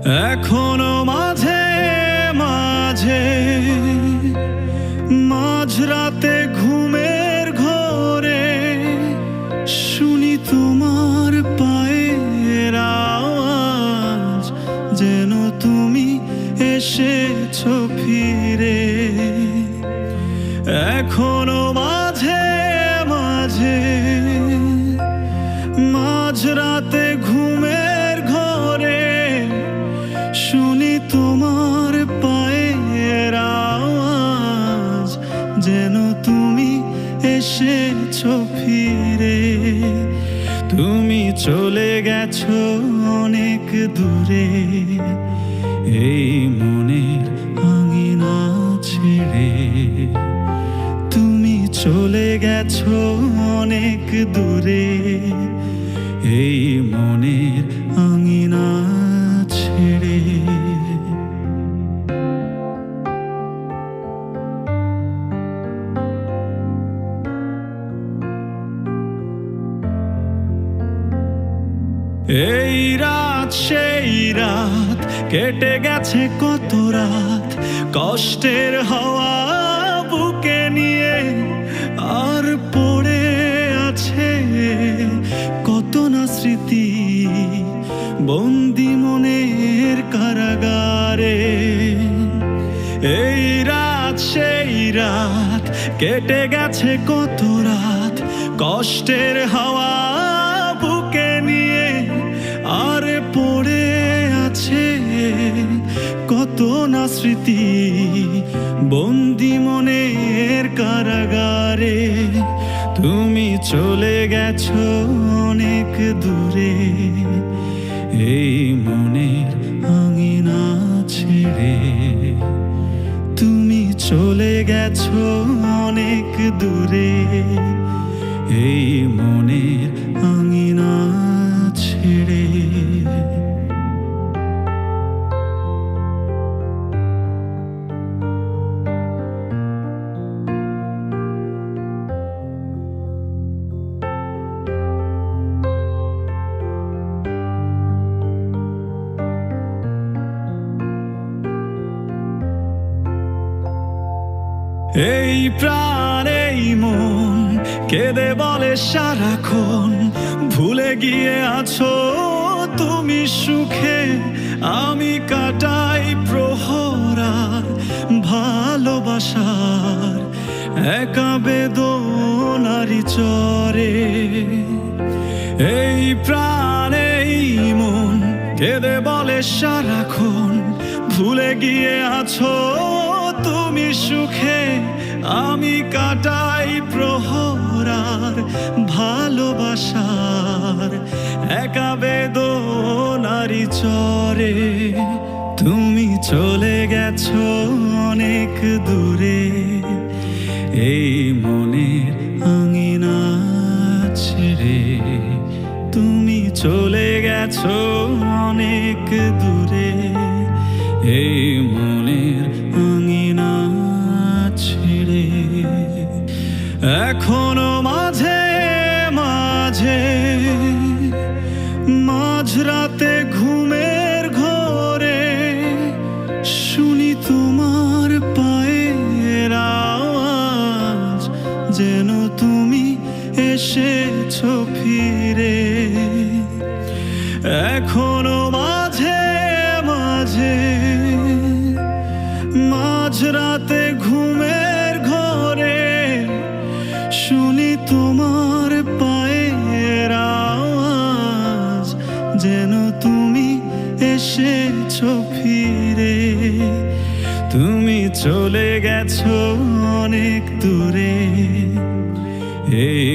এখনো মাঝে মাঝে মাঝরাতে ঘুমের ঘোরে শুনি তোমার পায়ের আওয়াজ, যেন তুমি এসেছো ফিরে। এখনো মাঝে মাঝে মাঝরাতে ঘুমের ঘোরে শুনি তোমার পায়ের আওয়াজ, যেন তুমি এসেছো ফিরে। তুমি চলে গেছো অনেক দূরে, এই মনের আঙিনা ছেড়ে। তুমি চলে গেছো অনেক দূরে, এই মনের আঙিনা ছেড়ে। এই রাত সেই রাত, কেটে গেছে কত রাত কষ্টের হাওয়া বুকে নিয়ে। আর পড়ে আছে কত না স্মৃতি বন্দি মনের কারাগারে। এই রাত সেই রাত, কেটে গেছে কত রাত কষ্টের হাওয়া বুকে নিয়ে। আর পড়ে আছে কত না স্মৃতি বন্দি মনের কারাগারে। তুমি চলে গেছো অনেক দূরে, এই মনের আঙিনা ছেড়ে। তুমি চলে গেছো অনেক দূরে, এই মনের আঙিনা ছেড়ে। এই প্রাণ এই মন কেঁদে বলে সারাক্ষণ, ভুলে গিয়ে আছো তুমি সুখে। আমি কাটাই প্রহরার ভালোবাসার একা বেদনারি চরে। এই প্রাণ এই মন কেঁদে বলে সারাক্ষণ, ভুলে গিয়ে আছো তুমি সুখে। আমি কাটাই প্রহরার ভালোবাসার একা বেদনারি চরে। তুমি চলে গেছো অনেক দূরে, এই মনের আঙিনা ছেড়ে। তুমি চলে গেছো অনেক দূরে, এই মনের আঙিনা ছেড়ে। এখনো মাঝে মাঝে মাঝরাতে ঘুমের ঘোরে শুনি তোমার পায়ের আওয়াজ, যেন তুমি এসেছো ফিরে। এখনো মাঝে মাঝে মাঝরাতে ঘুমের ঘোরে শুনি তোমার পায়ের আওয়াজ, যেন তুমি এসেছো ফিরে। তুমি চলে গেছো অনেক দূরে, এই